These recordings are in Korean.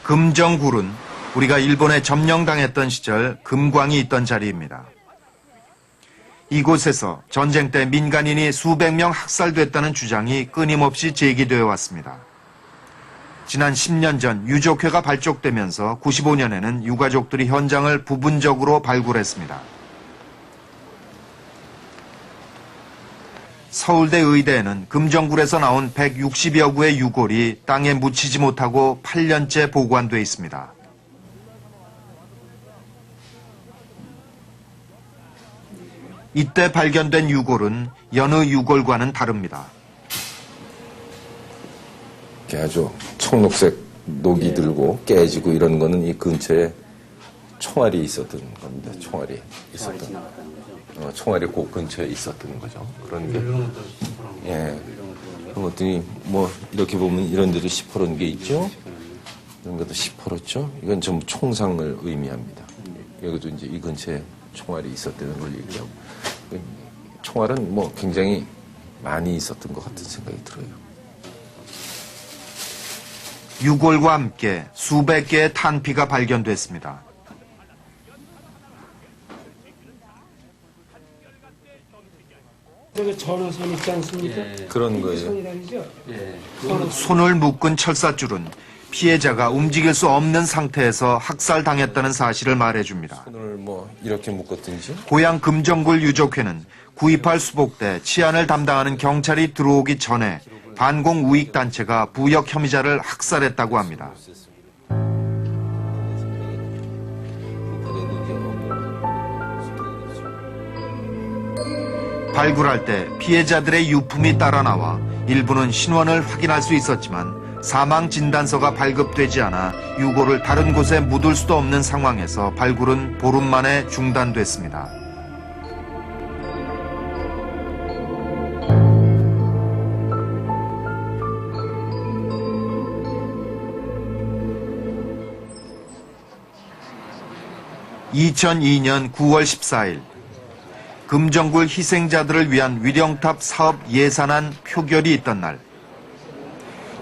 금정굴은 우리가 일본에 점령당했던 시절 금광이 있던 자리입니다. 이곳에서 전쟁 때 민간인이 수백 명 학살됐다는 주장이 끊임없이 제기되어 왔습니다. 지난 10년 전 유족회가 발족되면서 95년에는 유가족들이 현장을 부분적으로 발굴했습니다. 서울대 의대에는 금정굴에서 나온 160여 구의 유골이 땅에 묻히지 못하고 8년째 보관돼 있습니다. 이때 발견된 유골은 여느 유골과는 다릅니다. 아주 청록색 녹이 들고 깨지고 이런 거는 이 근처에 총알이 있었던 겁니다. 총알이 있었던. 총알이 그 근처에 있었던 거죠. 그런 게. 예. 그런 것들이 뭐 이렇게 보면 이런 데도 시퍼런 게 있죠. 이런 것도 시퍼렇죠. 이건 전부 총상을 의미합니다. 여기도 이제 이 근처에 총알이 있었다는 걸 얘기하고. 총알은 뭐 굉장히 많이 있었던 것 같은 생각이 들어요. 유골과 함께 수백 개의 탄피가 발견됐습니다. 전원선 있지 않습니까? 그런 거예요. 선이라니죠? 손을 묶은 철사줄은 피해자가 움직일 수 없는 상태에서 학살당했다는 사실을 말해줍니다. 손을 뭐 이렇게 묶었든지. 고향 금정굴 유족회는 9.28 수복대 치안을 담당하는 경찰이 들어오기 전에 반공 우익단체가 부역 혐의자를 학살했다고 합니다. 발굴할 때 피해자들의 유품이 따라 나와 일부는 신원을 확인할 수 있었지만 사망 진단서가 발급되지 않아 유골을 다른 곳에 묻을 수도 없는 상황에서 발굴은 보름 만에 중단됐습니다. (2002년 9월 14일) 금정굴 희생자들을 위한 위령탑 사업 예산안 표결이 있던 날,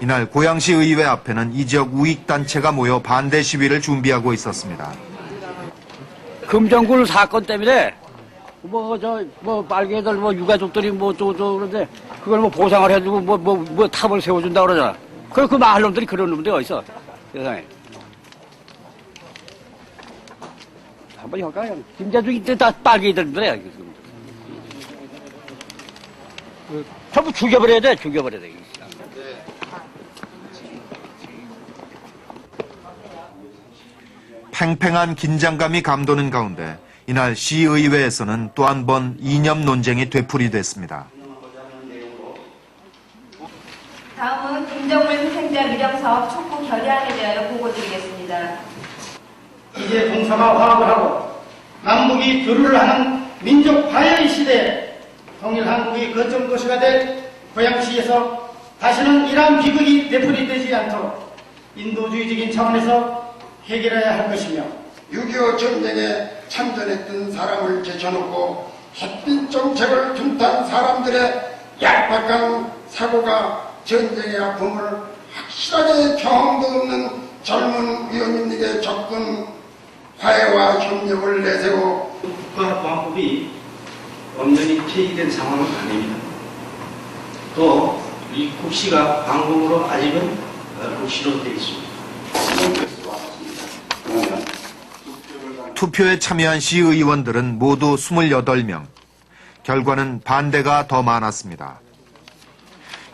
이날 고양시 의회 앞에는 이 지역 우익단체가 모여 반대 시위를 준비하고 있었습니다. 금정굴 사건 때문에 빨갱이들 유가족들이 그런데 그걸 보상을 해주고 탑을 세워준다 그러잖아. 그 마을 놈들이 그런 놈들이 어딨어 세상에. 한번 할까요? 김자중이 다 빨갱이들인데 전부 죽여버려야 돼. 팽팽한 긴장감이 감도는 가운데 이날 시의회에서는 또 한 번 이념 논쟁이 되풀이됐습니다. 다음은 금정굴 희생자 위령사업 촉구 결의안에 대하여 보고드리겠습니다. 이제 동서가 화합을 하고 남북이 교류를 하는 민족 화해의 시대에 통일 한국이 거점 도시가 될 고양시에서 다시는 이러한 비극이 되풀이되지 않도록 인도주의적인 차원에서 해결해야 할 것이며 6.25 전쟁에 참전했던 사람을 제쳐놓고 햇빛 정책을 둔탄 사람들의 얄팍한 사고가 전쟁의 아픔을 확실하게 경험도 없는 젊은 위원님에게 접근 화해와 협력을 내세워 국가보안법이 완전히 폐기된 상황은 아닙니다. 또 이 국시가 방공으로 아직은 국시로 되어 있습니다. 투표에 참여한 시의원들은 모두 28명. 결과는 반대가 더 많았습니다.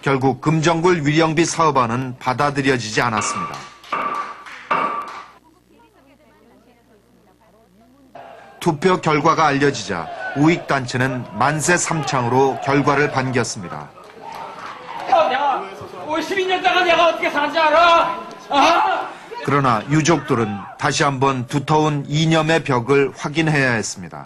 결국 금정굴 위령비 사업안은 받아들여지지 않았습니다. 투표 결과가 알려지자 우익단체는 만세 삼창으로 결과를 반겼습니다. 내가 52년 동안 내가 어떻게 사는지 알아? 그러나 유족들은 다시 한번 두터운 이념의 벽을 확인해야 했습니다.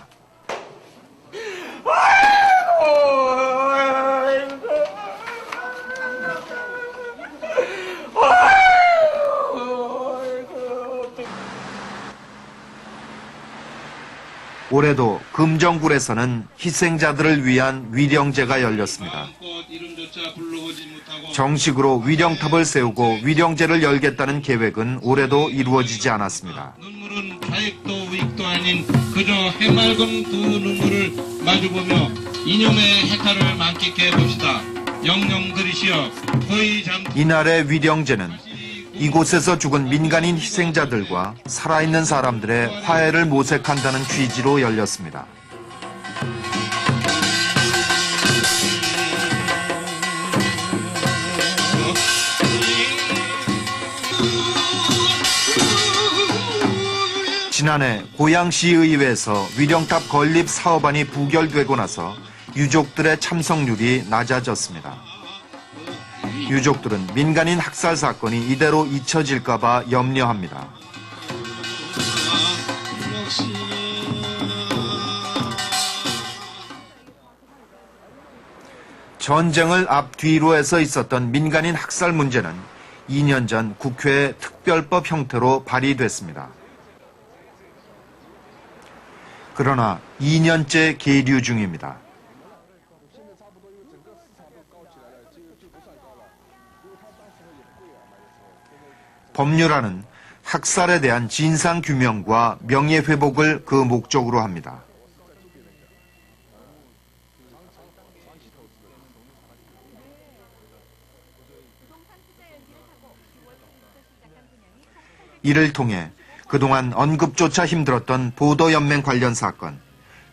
올해도 금정굴에서는 희생자들을 위한 위령제가 열렸습니다. 정식으로 위령탑을 세우고 위령제를 열겠다는 계획은 올해도 이루어지지 않았습니다. 눈물은 좌익도 우익도 아닌 그저 해맑은 두 눈물을 마주보며 이념의 해탈을 만끽해 봅시다. 영영 들으시어 거의 잠. 이날의 위령제는 이곳에서 죽은 민간인 희생자들과 살아있는 사람들의 화해를 모색한다는 취지로 열렸습니다. 지난해 고양시의회에서 위령탑 건립 사업안이 부결되고 나서 유족들의 참석률이 낮아졌습니다. 유족들은 민간인 학살 사건이 이대로 잊혀질까봐 염려합니다. 전쟁을 앞뒤로 해서 있었던 민간인 학살 문제는 2년 전 국회의 특별법 형태로 발의됐습니다. 그러나 2년째 계류 중입니다. 법률안은 학살에 대한 진상규명과 명예회복을 그 목적으로 합니다. 이를 통해 그동안 언급조차 힘들었던 보도연맹 관련 사건,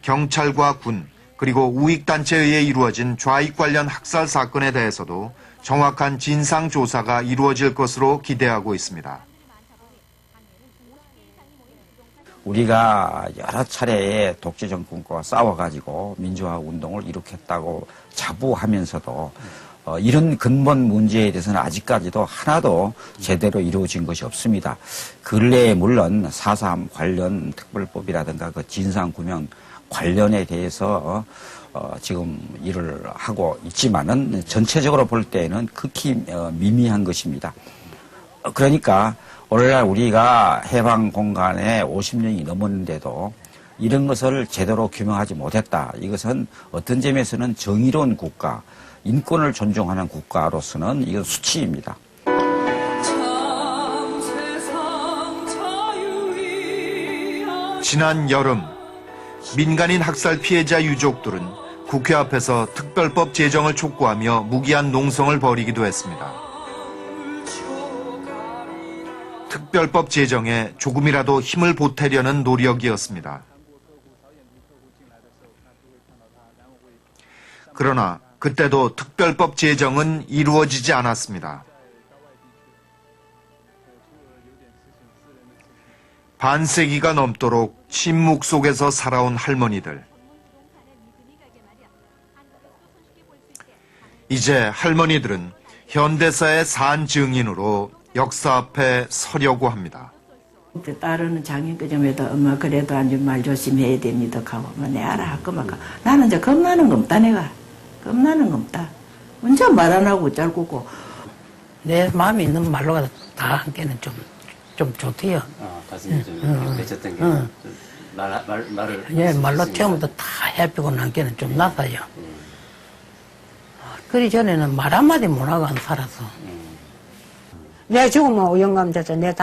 경찰과 군, 그리고 우익단체에 의해 이루어진 좌익 관련 학살 사건에 대해서도 정확한 진상조사가 이루어질 것으로 기대하고 있습니다. 우리가 여러 차례에 독재 정권과 싸워가지고 민주화 운동을 일으켰다고 자부하면서도 이런 근본 문제에 대해서는 아직까지도 하나도 제대로 이루어진 것이 없습니다. 근래에 물론 4.3 관련 특별법이라든가 그 진상규명 관련에 대해서 지금 일을 하고 있지만은 전체적으로 볼 때는 극히 미미한 것입니다. 그러니까 오늘날 우리가 해방 공간에 50년이 넘었는데도 이런 것을 제대로 규명하지 못했다. 이것은 어떤 점에서는 정의로운 국가, 인권을 존중하는 국가로서는 이건 수치입니다. 지난 여름 민간인 학살 피해자 유족들은 국회 앞에서 특별법 제정을 촉구하며 무기한 농성을 벌이기도 했습니다. 특별법 제정에 조금이라도 힘을 보태려는 노력이었습니다. 그러나 그때도 특별법 제정은 이루어지지 않았습니다. 반세기가 넘도록 침묵 속에서 살아온 할머니들. 이제 할머니들은 현대사의 산 증인으로 역사 앞에 서려고 합니다. 딸은 장인께점에도 엄마 그래도 아주 말 조심해야 됩니다. 가고 내 알아 그만 가. 나는 이제 겁나는 거 없다 내가. 겁나는 거 없다. 언제 말 안 하고 짧고 내 마음에 있는 말로가 다 한게는 좀 좋대요. 가슴이 좀 맺혔던 게 말을 예, 말로 처음부터 다 해피고 난게는 좀 낫아요. 그리 전에는 말 한마디 못 하고 안 살아서. 내 죽으면 영감자죠. 내